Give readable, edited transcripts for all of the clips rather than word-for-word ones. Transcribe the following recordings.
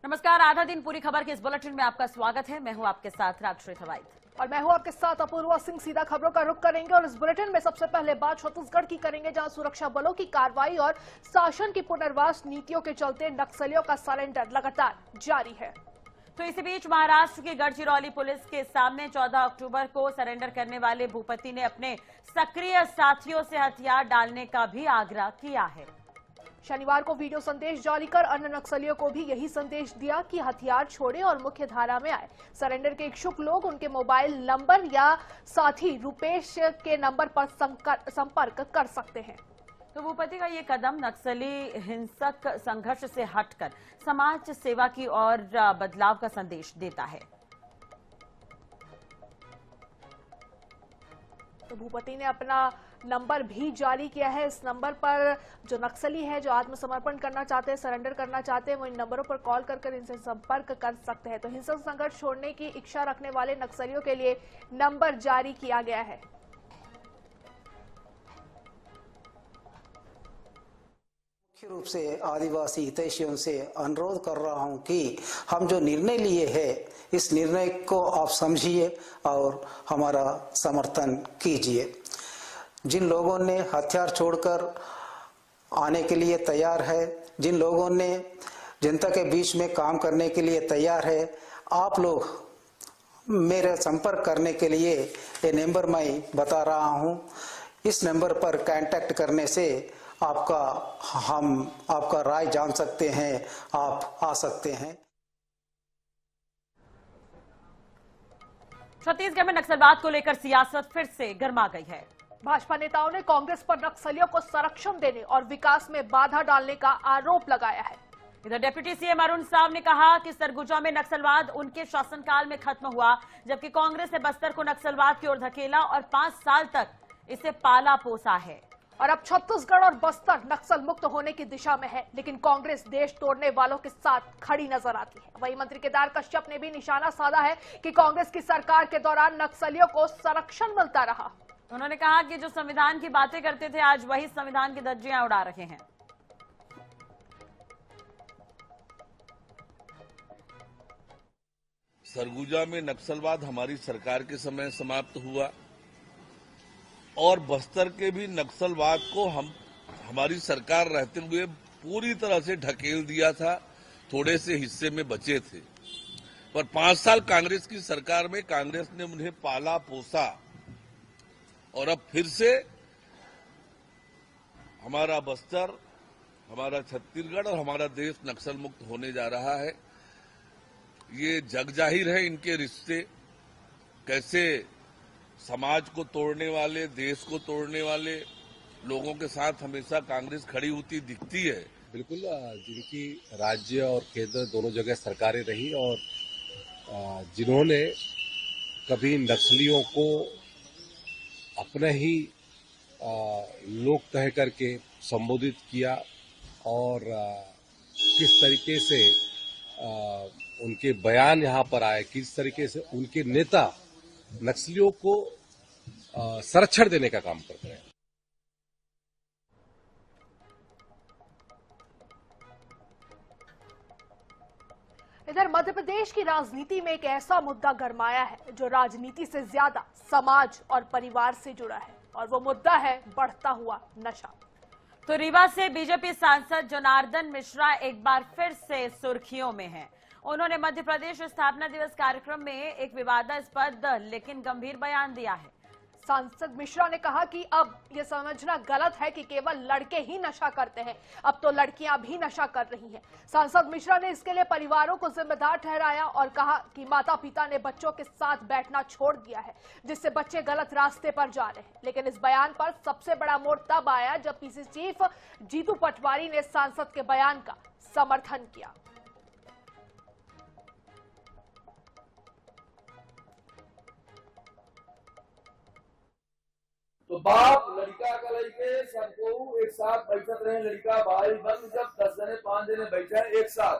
नमस्कार, आधा दिन पूरी खबर के इस बुलेटिन में आपका स्वागत है। मैं हूं आपके साथ राजश्री थवाइत और मैं हूं आपके साथ अपूर्वा सिंह। सीधा खबरों का रुख करेंगे और इस बुलेटिन में सबसे पहले बात छत्तीसगढ़ की करेंगे, जहां सुरक्षा बलों की कार्रवाई और शासन की पुनर्वास नीतियों के चलते नक्सलियों का सरेंडर लगातार जारी है। तो इसी बीच महाराष्ट्र की गढ़चिरौली पुलिस के सामने 14 अक्टूबर को सरेंडर करने वाले भूपति ने अपने सक्रिय साथियों से हथियार डालने का भी आग्रह किया है। शनिवार को वीडियो संदेश जारी कर अन्य नक्सलियों को भी यही संदेश दिया कि हथियार छोड़ें और मुख्य धारा में आए। सरेंडर के इच्छुक लोग उनके मोबाइल नंबर या साथी रुपेश के नंबर पर संपर्क कर सकते हैं। तो भूपति का ये कदम नक्सली हिंसक संघर्ष से हटकर समाज सेवा की ओर बदलाव का संदेश देता है। तो भूपति ने अपना नंबर भी जारी किया है। इस नंबर पर जो नक्सली है, जो आत्मसमर्पण करना चाहते हैं, सरेंडर करना चाहते हैं, वो इन नंबरों पर कॉल कर इनसे संपर्क कर सकते हैं। तो हिंसक संघर्ष छोड़ने की इच्छा रखने वाले नक्सलियों के लिए नंबर जारी किया गया है। मुख्य रूप से आदिवासी हितैषियों से अनुरोध कर रहा हूं कि हम जो निर्णय लिए हैं, इस निर्णय को आप समझिए और हमारा समर्थन कीजिए। जिन लोगों ने हथियार छोड़कर आने के लिए तैयार है, जिन लोगों ने जनता के बीच में काम करने के लिए तैयार है, आप लोग मेरे संपर्क करने के लिए ये नंबर मैं बता रहा हूं। इस नंबर पर कांटेक्ट करने से हम आपका राय जान सकते हैं, आप आ सकते हैं। छत्तीसगढ़ में नक्सलवाद को लेकर सियासत फिर से गर्मा गई है। भाजपा नेताओं ने कांग्रेस पर नक्सलियों को संरक्षण देने और विकास में बाधा डालने का आरोप लगाया है। इधर डिप्टी सीएम अरुण साव ने कहा कि सरगुजा में नक्सलवाद उनके शासनकाल में खत्म हुआ, जबकि कांग्रेस ने बस्तर को नक्सलवाद की ओर धकेला और 5 साल तक इसे पाला पोसा है। और अब छत्तीसगढ़ और बस्तर नक्सल मुक्त होने की दिशा में है, लेकिन कांग्रेस देश तोड़ने वालों के साथ खड़ी नजर आती है। वहीं मंत्री केदार कश्यप ने भी निशाना साधा है कि कांग्रेस की सरकार के दौरान नक्सलियों को संरक्षण मिलता रहा। उन्होंने कहा कि जो संविधान की बातें करते थे, आज वही संविधान की धज्जियां उड़ा रहे हैं। सरगुजा में नक्सलवाद हमारी सरकार के समय समाप्त हुआ और बस्तर के भी नक्सलवाद को हमारी सरकार रहते हुए पूरी तरह से ढकेल दिया था। थोड़े से हिस्से में बचे थे, पर 5 साल कांग्रेस की सरकार में कांग्रेस ने उन्हें पाला पोसा और अब फिर से हमारा बस्तर, हमारा छत्तीसगढ़ और हमारा देश नक्सल मुक्त होने जा रहा है। ये जग जाहिर है इनके रिश्ते कैसे समाज को तोड़ने वाले, देश को तोड़ने वाले लोगों के साथ हमेशा कांग्रेस खड़ी होती दिखती है। बिल्कुल, जिनकी राज्य और केंद्र दोनों जगह सरकारें रही और जिन्होंने कभी नक्सलियों को अपने ही लोग कह करके संबोधित किया और किस तरीके से उनके बयान यहाँ पर आए, किस तरीके से उनके नेता नक्सलियों को संरक्षण देने का काम करते हैं। इधर मध्य प्रदेश की राजनीति में एक ऐसा मुद्दा गरमाया है जो राजनीति से ज्यादा समाज और परिवार से जुड़ा है, और वो मुद्दा है बढ़ता हुआ नशा। तो रीवा से बीजेपी सांसद जनार्दन मिश्रा एक बार फिर से सुर्खियों में हैं। उन्होंने मध्य प्रदेश स्थापना दिवस कार्यक्रम में एक विवादास्पद लेकिन गंभीर बयान दिया है। सांसद मिश्रा ने कहा कि अब ये समझना गलत है कि केवल लड़के ही नशा करते हैं, अब तो लड़कियां भी नशा कर रही हैं। सांसद मिश्रा ने इसके लिए परिवारों को जिम्मेदार ठहराया और कहा कि माता पिता ने बच्चों के साथ बैठना छोड़ दिया है, जिससे बच्चे गलत रास्ते पर जा रहे हैं। लेकिन इस बयान पर सबसे बड़ा मोड़ तब आया जब पीसी चीफ जीतू पटवारी ने सांसद के बयान का समर्थन किया। तो बाप लड़का का लड़के सबको एक साथ बैठत रहे, लड़का भाई बंद जब 10 जने 5 जने बैठे एक साथ,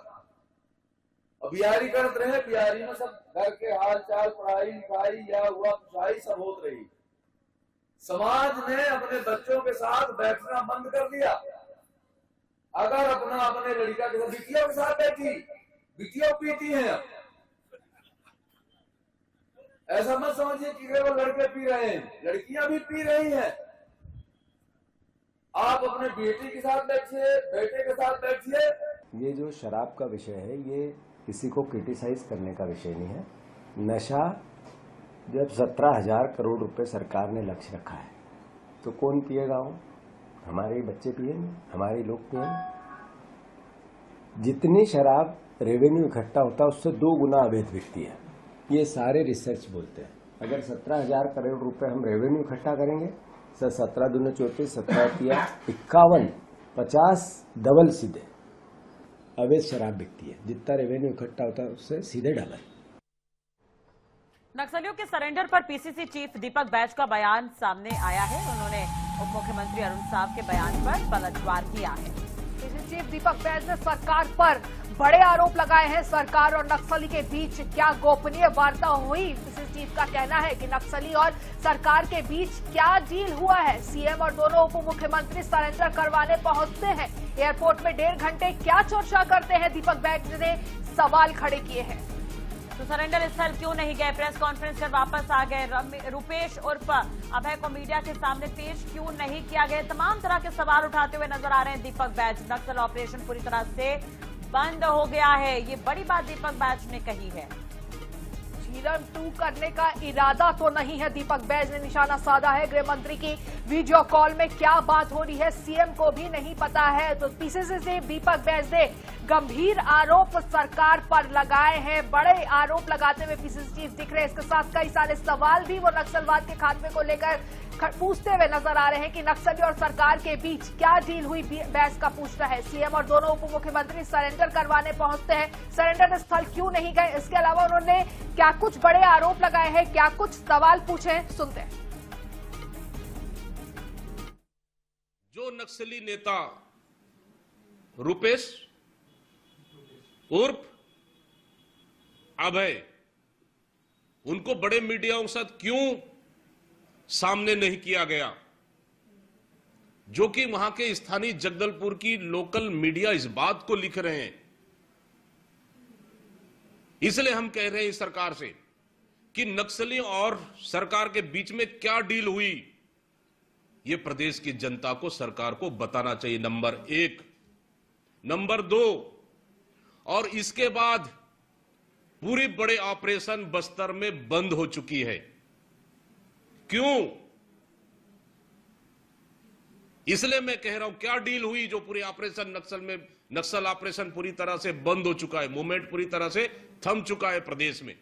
और बिहारी करत रहे, बिहारी में सब घर के हाल चाल, पढ़ाई लिखाई या हुआ खुशाई सब होत रही। समाज ने अपने बच्चों के साथ बैठना बंद कर दिया। अगर अपने लड़का के साथ बिटिया के साथ बैठी, बिटिया पीती हैं। अब ऐसा मत समझिए कि केवल लड़के पी रहे हैं, लड़कियां भी पी रही हैं। आप अपने बेटी के साथ बैठिए, बेटे के साथ बैठिए। ये जो शराब का विषय है, ये किसी को क्रिटिसाइज करने का विषय नहीं है। नशा जब 17,000 करोड़ रुपए सरकार ने लक्ष्य रखा है, तो कौन पिएगा? वो हमारे बच्चे पिएंगे, हमारे लोग पिएंगे। जितनी शराब रेवेन्यू इकट्ठा होता है उससे 2 गुना अवैध बिकती है। ये सारे रिसर्च बोलते हैं। अगर 17,000 करोड़ रुपए हम रेवेन्यू इकट्ठा करेंगे, 17 दूनी 34, 17 तिया 51, 50 डबल सीधे अवैध शराब बिकती है। जितना रेवेन्यू इकट्ठा होता है उससे सीधे डबल। नक्सलियों के सरेंडर पर पीसीसी चीफ दीपक बैज का बयान सामने आया है। उन्होंने उप मुख्यमंत्री अरुण साव के बयान पर पलटवार किया है। पीसीसी चीफ दीपक बैज ने सरकार पर बड़े आरोप लगाए हैं। सरकार और नक्सली के बीच क्या गोपनीय वार्ता हुई? पीसीसी चीफ का कहना है कि नक्सली और सरकार के बीच क्या डील हुआ है। सीएम और दोनों उप मुख्यमंत्री सरेंडर करवाने पहुंचते हैं। एयरपोर्ट में 1.5 घंटे क्या चर्चा करते हैं? दीपक बैज ने सवाल खड़े किए हैं। तो सरेंडर स्थल क्यों नहीं गए? प्रेस कॉन्फ्रेंस कर वापस आ गए। रुपेश उर्फ अभय को मीडिया के सामने पेश क्यों नहीं किया गया? तमाम तरह के सवाल उठाते हुए नजर आ रहे हैं दीपक बैज। नक्सल ऑपरेशन पूरी तरह से बंद हो गया है, ये बड़ी बात दीपक बैज ने कही है। झीलम 2 करने का इरादा तो नहीं है, दीपक बैज ने निशाना साधा है। गृह मंत्री की वीडियो कॉल में क्या बात हो रही है सीएम को भी नहीं पता है। तो पीसीसी से दीपक बैज ने गंभीर आरोप सरकार पर लगाए हैं। बड़े आरोप लगाते हुए पीसीसी चीफ दिख रहे हैं। इसके साथ कई सारे सवाल भी वो नक्सलवाद के खात्मे को लेकर पूछते हुए नजर आ रहे हैं कि नक्सली और सरकार के बीच क्या डील हुई, बैज का पूछना है। सीएम और दोनों उप मुख्यमंत्री सरेंडर करवाने पहुंचते हैं। सरेंडर स्थल क्यों नहीं गए? इसके अलावा उन्होंने क्या कुछ बड़े आरोप लगाए हैं, क्या कुछ सवाल पूछे, सुनते हैं। जो नक्सली नेता रुपेश उर्फ अभय, उनको बड़े मीडियाओं के साथ क्यों सामने नहीं किया गया? जो कि वहां के स्थानीय जगदलपुर की लोकल मीडिया इस बात को लिख रहे हैं। इसलिए हम कह रहे हैं इस सरकार से कि नक्सली और सरकार के बीच में क्या डील हुई, यह प्रदेश की जनता को, सरकार को बताना चाहिए, नंबर 1। नंबर 2, और इसके बाद पूरी बड़े ऑपरेशन बस्तर में बंद हो चुकी है। क्यों? इसलिए मैं कह रहा हूं, क्या डील हुई जो पूरी ऑपरेशन नक्सल ऑपरेशन पूरी तरह से बंद हो चुका है, मूवमेंट पूरी तरह से थम चुका है प्रदेश में।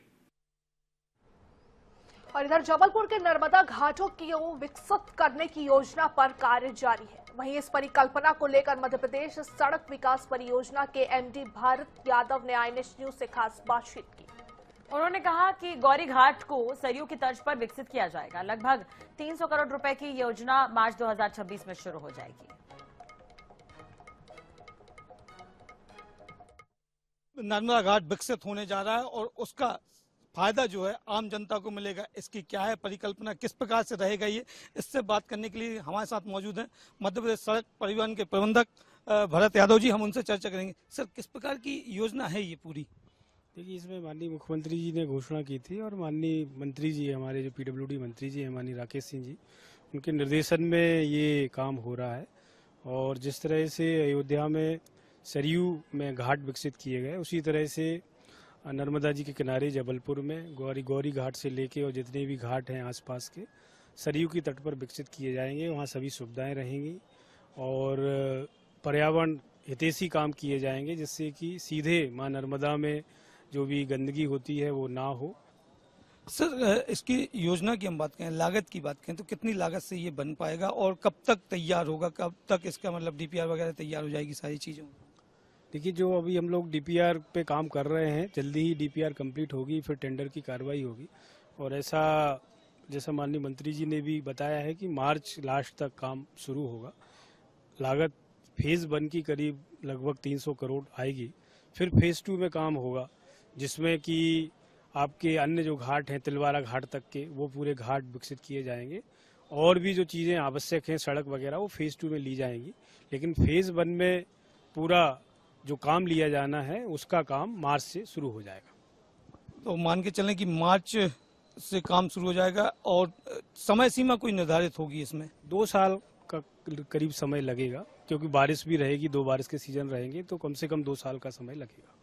और इधर जबलपुर के नर्मदा घाटों को विकसित करने की योजना पर कार्य जारी है। वहीं इस परिकल्पना को लेकर मध्य प्रदेश सड़क विकास परियोजना के एमडी भारत यादव ने आईएनएस न्यूज से खास बातचीत की। उन्होंने कहा कि गौरी घाट को सरयू की तर्ज पर विकसित किया जाएगा। लगभग 300 करोड़ रुपए की योजना मार्च 2026 में शुरू हो जाएगी। नर्मदा घाट विकसित होने जा रहा है और उसका फायदा जो है आम जनता को मिलेगा। इसकी क्या है परिकल्पना, किस प्रकार से रहेगा ये, इससे बात करने के लिए हमारे साथ मौजूद हैं मध्य प्रदेश सड़क परिवहन के प्रबंधक भरत यादव जी। हम उनसे चर्चा करेंगे। सर, किस प्रकार की योजना है ये पूरी? देखिए, इसमें माननीय मुख्यमंत्री जी ने घोषणा की थी और माननीय मंत्री जी, हमारे जो पीडब्ल्यूडी मंत्री जी हैं माननीय राकेश सिंह जी, उनके निर्देशन में ये काम हो रहा है। और जिस तरह से अयोध्या में सरयू में घाट विकसित किए गए, उसी तरह से नर्मदा जी के किनारे जबलपुर में गौरी घाट से लेके और जितने भी घाट हैं आसपास के सरयू की तट पर विकसित किए जाएंगे। वहाँ सभी सुविधाएं रहेंगी और पर्यावरण हितैषी काम किए जाएंगे, जिससे कि सीधे माँ नर्मदा में जो भी गंदगी होती है वो ना हो। सर, इसकी योजना की हम बात करें, लागत की बात करें तो कितनी लागत से ये बन पाएगा और कब तक तैयार होगा, कब तक इसका मतलब डीपीआर वगैरह तैयार हो जाएगी सारी चीज़ें? देखिए, जो अभी हम लोग डीपीआर पे काम कर रहे हैं, जल्दी ही डीपीआर कंप्लीट होगी, फिर टेंडर की कार्रवाई होगी। और ऐसा जैसा माननीय मंत्री जी ने भी बताया है कि मार्च लास्ट तक काम शुरू होगा। लागत फेज 1 की करीब लगभग 300 करोड़ आएगी। फिर फेज 2 में काम होगा, जिसमें कि आपके अन्य जो घाट हैं तिलवारा घाट तक के, वो पूरे घाट विकसित किए जाएंगे। और भी जो चीज़ें आवश्यक हैं, सड़क वगैरह, वो फेज 2 में ली जाएंगी। लेकिन फेज 1 में पूरा जो काम लिया जाना है उसका काम मार्च से शुरू हो जाएगा। तो मान के चलें कि मार्च से काम शुरू हो जाएगा और समय सीमा कोई निर्धारित होगी इसमें? 2 साल का करीब समय लगेगा, क्योंकि बारिश भी रहेगी, 2 बारिश के सीजन रहेंगे, तो कम से कम 2 साल का समय लगेगा।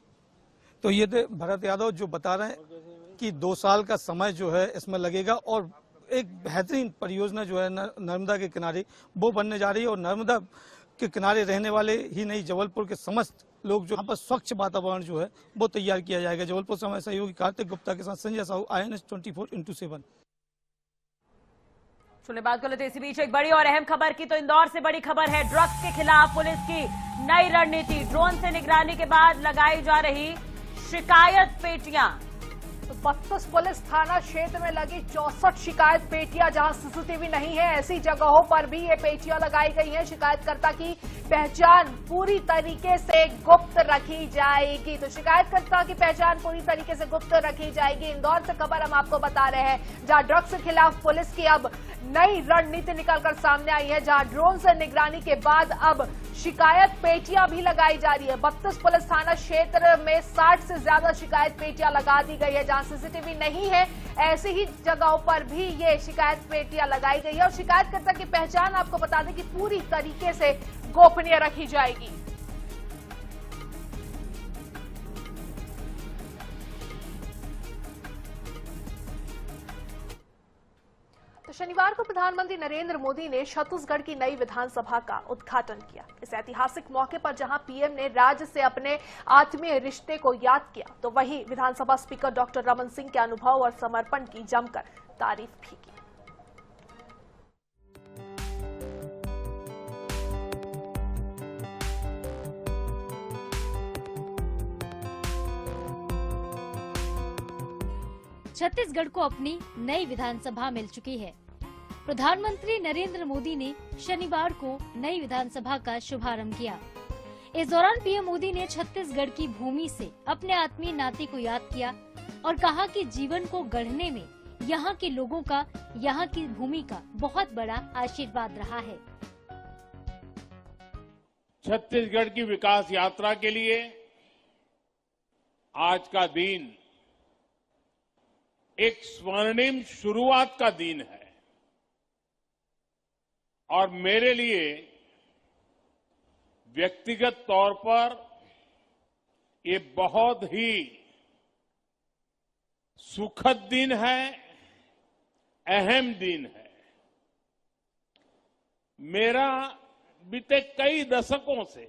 तो ये भरत यादव जो बता रहे हैं कि 2 साल का समय जो है इसमें लगेगा और एक बेहतरीन परियोजना जो है नर्मदा के किनारे वो बनने जा रही है और नर्मदा के किनारे रहने वाले ही नहीं, जबलपुर के समस्त लोग जो यहाँ पर स्वच्छ वातावरण जो है वो तैयार किया जाएगा। जबलपुर से हमारे सहयोगी कार्तिक गुप्ता के साथ संजय साहू, INS 24x7। सुनने बात को लेते इसी बीच एक बड़ी और अहम खबर की, तो इंदौर से बड़ी खबर है। ड्रग्स के खिलाफ पुलिस की नई रणनीति, ड्रोन से निगरानी के बाद लगाई जा रही शिकायत पेटियां। तो 32 पुलिस थाना क्षेत्र में लगी 64 शिकायत पेटियां, जहां सीसीटीवी नहीं है, ऐसी जगहों पर भी ये पेटियां लगाई गई हैं। शिकायतकर्ता की पहचान पूरी तरीके से गुप्त रखी जाएगी। तो शिकायतकर्ता की पहचान पूरी तरीके से गुप्त रखी जाएगी। इंदौर से खबर हम आपको बता रहे हैं, जहां ड्रग्स के खिलाफ पुलिस की अब नई रणनीति निकलकर सामने आई है, जहां ड्रोन से निगरानी के बाद अब शिकायत पेटियां भी लगाई जा रही है। 32 पुलिस थाना क्षेत्र में 60 से ज्यादा शिकायत पेटियां लगा दी गई है। जहां सीसीटीवी नहीं है, ऐसी ही जगहों पर भी ये शिकायत पेटियां लगाई गई है और शिकायतकर्ता की पहचान आपको बता दें कि पूरी तरीके से गोपनीय रखी जाएगी। तो शनिवार को प्रधानमंत्री नरेंद्र मोदी ने छत्तीसगढ़ की नई विधानसभा का उद्घाटन किया। इस ऐतिहासिक मौके पर जहां पीएम ने राज्य से अपने आत्मीय रिश्ते को याद किया, तो वहीं विधानसभा स्पीकर डॉक्टर रमन सिंह के अनुभव और समर्पण की जमकर तारीफ भी की। छत्तीसगढ़ को अपनी नई विधानसभा मिल चुकी है। प्रधानमंत्री नरेंद्र मोदी ने शनिवार को नई विधानसभा का शुभारंभ किया। इस दौरान पीएम मोदी ने छत्तीसगढ़ की भूमि से अपने आत्मीय नाते को याद किया और कहा कि जीवन को गढ़ने में यहाँ के लोगों का, यहाँ की भूमि का बहुत बड़ा आशीर्वाद रहा है। छत्तीसगढ़ की विकास यात्रा के लिए आज का दिन एक स्वर्णिम शुरुआत का दिन है और मेरे लिए व्यक्तिगत तौर पर ये बहुत ही सुखद दिन है, अहम दिन है। मेरा बीते कई दशकों से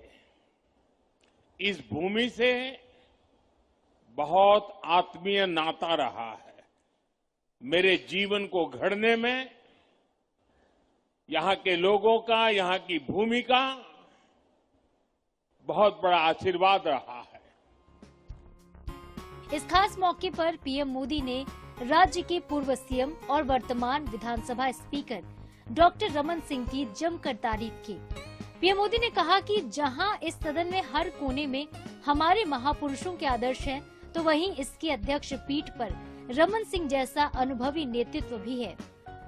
इस भूमि से बहुत आत्मीय नाता रहा है। मेरे जीवन को घड़ने में यहाँ के लोगों का, यहाँ की भूमि का बहुत बड़ा आशीर्वाद रहा है। इस खास मौके पर पीएम मोदी ने राज्य के पूर्व सीएम और वर्तमान विधानसभा स्पीकर डॉक्टर रमन सिंह की जमकर तारीफ की। पीएम मोदी ने कहा कि जहां इस सदन में हर कोने में हमारे महापुरुषों के आदर्श हैं, तो वहीं इसकी अध्यक्ष पीठ पर रमन सिंह जैसा अनुभवी नेतृत्व भी है।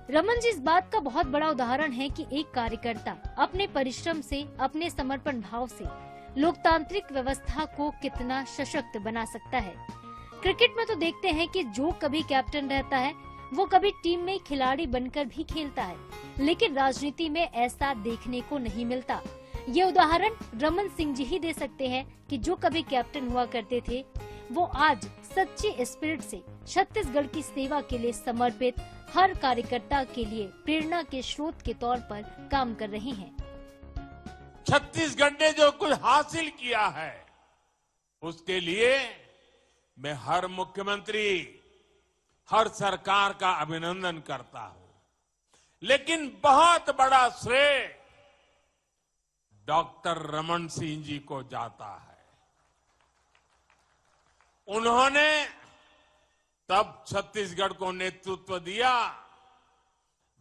रमन जी इस बात का बहुत बड़ा उदाहरण है कि एक कार्यकर्ता अपने परिश्रम से, अपने समर्पण भाव से लोकतांत्रिक व्यवस्था को कितना सशक्त बना सकता है। क्रिकेट में तो देखते हैं कि जो कभी कैप्टन रहता है वो कभी टीम में खिलाड़ी बनकर भी खेलता है, लेकिन राजनीति में ऐसा देखने को नहीं मिलता। ये उदाहरण रमन सिंह जी ही दे सकते हैं कि जो कभी कैप्टन हुआ करते थे वो आज सच्ची स्पिरिट से छत्तीसगढ़ की सेवा के लिए समर्पित हर कार्यकर्ता के लिए प्रेरणा के स्रोत के तौर पर काम कर रहे हैं। छत्तीसगढ़ ने जो कुछ हासिल किया है उसके लिए मैं हर मुख्यमंत्री, हर सरकार का अभिनंदन करता हूं, लेकिन बहुत बड़ा श्रेय डॉक्टर रमन सिंह जी को जाता है। उन्होंने तब छत्तीसगढ़ को नेतृत्व दिया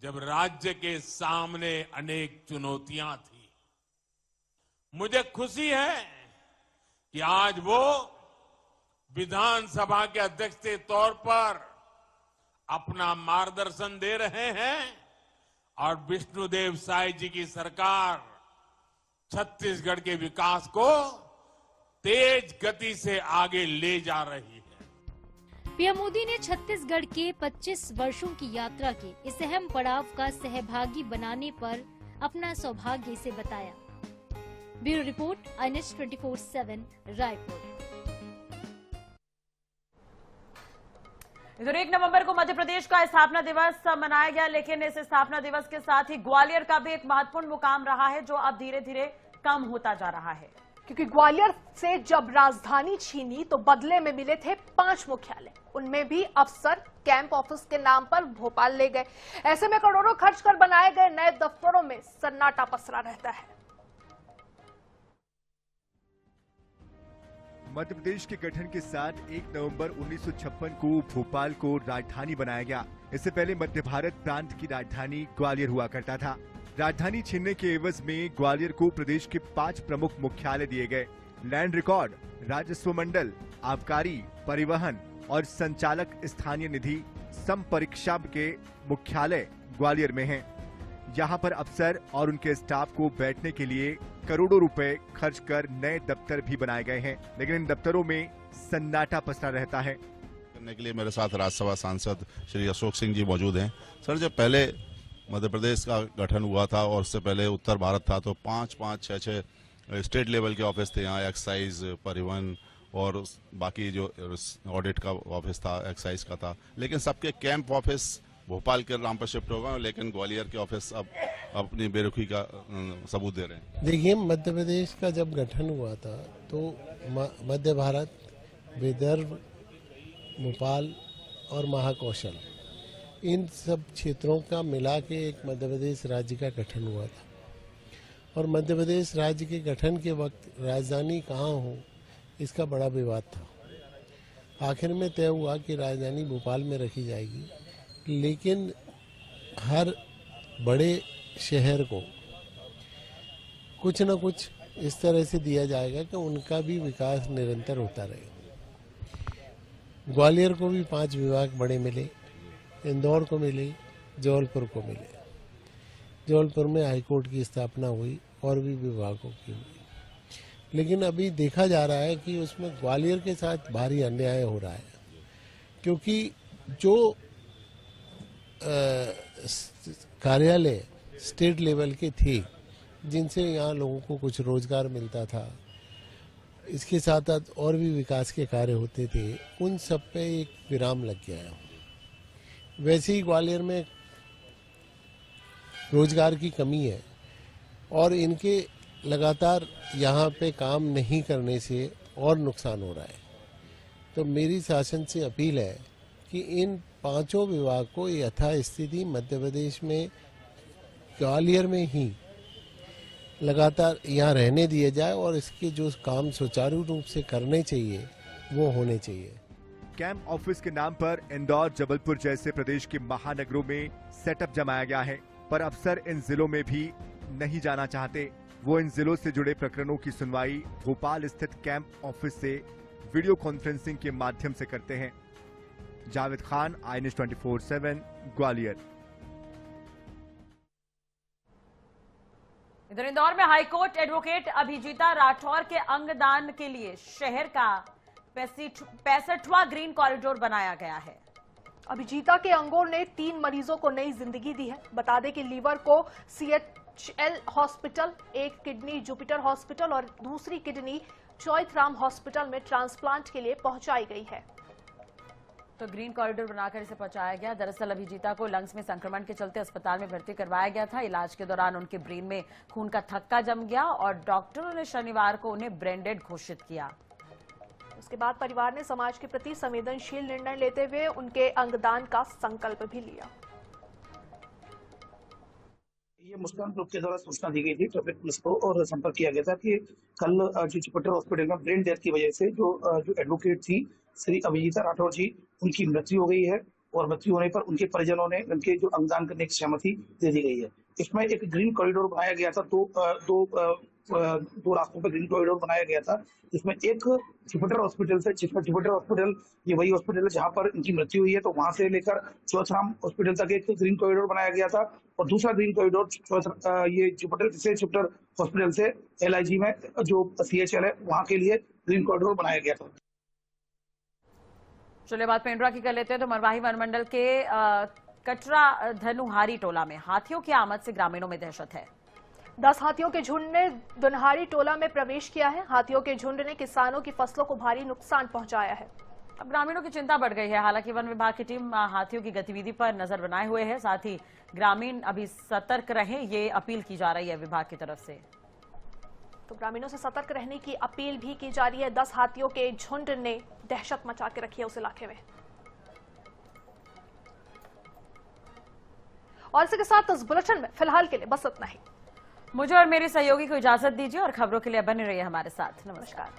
जब राज्य के सामने अनेक चुनौतियां थी। मुझे खुशी है कि आज वो विधानसभा के अध्यक्ष के तौर पर अपना मार्गदर्शन दे रहे हैं और विष्णुदेव साय जी की सरकार छत्तीसगढ़ के विकास को तेज गति से आगे ले जा रही है। पीएम मोदी ने छत्तीसगढ़ के 25 वर्षों की यात्रा के इस अहम पड़ाव का सहभागी बनाने पर अपना सौभाग्य इसे बताया। Bureau report, INS 24/7 Raipur. इधर 1 नवंबर को मध्य प्रदेश का स्थापना दिवस मनाया गया, लेकिन इस स्थापना दिवस के साथ ही ग्वालियर का भी एक महत्वपूर्ण मुकाम रहा है, जो अब धीरे धीरे कम होता जा रहा है। क्योंकि ग्वालियर से जब राजधानी छीनी तो बदले में मिले थे 5 मुख्यालय, उनमें भी अफसर कैंप ऑफिस के नाम पर भोपाल ले गए। ऐसे में करोड़ों खर्च कर बनाए गए नए दफ्तरों में सन्नाटा पसरा रहता है। मध्य प्रदेश के गठन के साथ 1 नवंबर 1956 को भोपाल को राजधानी बनाया गया। इससे पहले मध्य भारत प्रांत की राजधानी ग्वालियर हुआ करता था। राजधानी छीनने के एवज में ग्वालियर को प्रदेश के 5 प्रमुख मुख्यालय दिए गए। लैंड रिकॉर्ड, राजस्व मंडल, आबकारी, परिवहन और संचालक स्थानीय निधि संपरीक्षा के मुख्यालय ग्वालियर में हैं। यहाँ पर अफसर और उनके स्टाफ को बैठने के लिए करोड़ों रुपए खर्च कर नए दफ्तर भी बनाए गए हैं, लेकिन इन दफ्तरों में सन्नाटा पसरा रहता है। करने के लिए मेरे साथ राज्यसभा सांसद श्री अशोक सिंह जी मौजूद हैं। सर, जब पहले मध्य प्रदेश का गठन हुआ था और उससे पहले उत्तर भारत था, तो 5-5, 6-6 स्टेट लेवल के ऑफिस थे। यहाँ एक्साइज, परिवहन और बाकी जो ऑडिट का ऑफिस था एक्साइज का था, लेकिन सबके कैंप ऑफिस भोपाल के नाम पर शिफ्ट हो गए, लेकिन ग्वालियर के ऑफिस अब अपनी बेरुखी का सबूत दे रहे हैं। देखिए, मध्य प्रदेश का जब गठन हुआ था तो मध्य भारत, विदर्भ, भोपाल और महाकौशल, इन सब क्षेत्रों का मिला के एक मध्य प्रदेश राज्य का गठन हुआ था। और मध्य प्रदेश राज्य के गठन के वक्त राजधानी कहाँ हो, इसका बड़ा विवाद था। आखिर में तय हुआ कि राजधानी भोपाल में रखी जाएगी, लेकिन हर बड़े शहर को कुछ न कुछ इस तरह से दिया जाएगा कि उनका भी विकास निरंतर होता रहे। ग्वालियर को भी 5 विभाग बड़े मिले, इंदौर को मिले, जबलपुर को मिले। जबलपुर में हाईकोर्ट की स्थापना हुई और भी विभागों की हुई, लेकिन अभी देखा जा रहा है कि उसमें ग्वालियर के साथ भारी अन्याय हो रहा है, क्योंकि जो कार्यालय स्टेट लेवल के थे, जिनसे यहाँ लोगों को कुछ रोजगार मिलता था, इसके साथ साथ और भी विकास के कार्य होते थे, उन सब पे एक विराम लग गया है। वैसे ही ग्वालियर में रोजगार की कमी है और इनके लगातार यहाँ पे काम नहीं करने से और नुकसान हो रहा है। तो मेरी शासन से अपील है कि इन 5 विभाग को यथास्थिति मध्य प्रदेश में ग्वालियर में ही लगातार यहाँ रहने दिया जाए और इसके जो काम सुचारू रूप से करने चाहिए वो होने चाहिए। कैंप ऑफिस के नाम पर इंदौर, जबलपुर जैसे प्रदेश के महानगरों में सेटअप जमाया गया है, पर अफसर इन जिलों में भी नहीं जाना चाहते। वो इन जिलों से जुड़े प्रकरणों की सुनवाई भोपाल स्थित कैंप ऑफिस से वीडियो कॉन्फ्रेंसिंग के माध्यम से करते हैं। जावेद खान, INS 24/7 ग्वालियर। इधर इंदौर में हाईकोर्ट एडवोकेट अभिजीता राठौर के अंगदान के लिए शहर का 65वां ग्रीन कॉरिडोर बनाया गया है। अभिजीता के अंगों ने 3 मरीजों को नई जिंदगी दी है। बता दें कि लीवर को CHL हॉस्पिटल, एक किडनी जुपिटर हॉस्पिटल और दूसरी किडनी चौथराम हॉस्पिटल में ट्रांसप्लांट के लिए पहुंचाई गई है। तो ग्रीन कॉरिडोर बनाकर इसे पहुंचाया गया। दरअसल अभिजीता को लंग्स में संक्रमण के चलते अस्पताल में भर्ती करवाया गया था। इलाज के दौरान उनके ब्रेन में खून का थक्का जम गया और डॉक्टरों ने शनिवार को उन्हें ब्रेन डेड घोषित किया। उसके बाद परिवार ने समाज के प्रति संवेदनशील निर्णय लेते हुए उनके अंगदान का संकल्प भी लिया। ये मुस्कान ग्रुप के द्वारा सूचना दी गई थी ट्रैफिक पुलिस को और संपर्क किया गया था कि कल जो जुपिटर हॉस्पिटल में ब्रेन डेथ की वजह से जो एडवोकेट थी श्री अभिजीता राठौर जी, उनकी मृत्यु हो गई है और मृत्यु होने पर उनके परिजनों ने उनके जो अंगदान करने की सहमति दे दी गई है। इसमें एक ग्रीन कॉरिडोर बनाया गया था। दो दो रास्तों पर ग्रीन कॉरिडोर बनाया गया था, जिसमें एक छिपटर हॉस्पिटल से, छिपटर हॉस्पिटल ये वही हॉस्पिटल है जहां पर इनकी मृत्यु हुई है, तो वहां से लेकर चौथराम हॉस्पिटल तक एक ग्रीन कॉरिडोर बनाया गया था और दूसरा ग्रीन कॉरिडोर ये छिपटर हॉस्पिटल से LIG में जो CHL है वहां के लिए ग्रीन कॉरिडोर बनाया गया था। चलिए बात पेंड्रा की कर लेते हैं। तो मरवाही वनमंडल के कटरा धनुहारी टोला में हाथियों की आमद से ग्रामीणों में दहशत है। 10 हाथियों के झुंड ने दुनहारी टोला में प्रवेश किया है। हाथियों के झुंड ने किसानों की फसलों को भारी नुकसान पहुंचाया है। अब ग्रामीणों की चिंता बढ़ गई है। हालांकि वन विभाग की टीम हाथियों की गतिविधि पर नजर बनाए हुए है। साथ ही ग्रामीण अभी सतर्क रहें, ये अपील की जा रही है विभाग की तरफ से। तो ग्रामीणों से सतर्क रहने की अपील भी की जा रही है। 10 हाथियों के झुंड ने दहशत मचा के रखी है उस इलाके में। और इसके साथ इस बुलेटिन में फिलहाल के लिए बस इतना ही। मुझे और मेरे सहयोगी को इजाजत दीजिए और खबरों के लिए बने रहिए हमारे साथ। नमस्कार।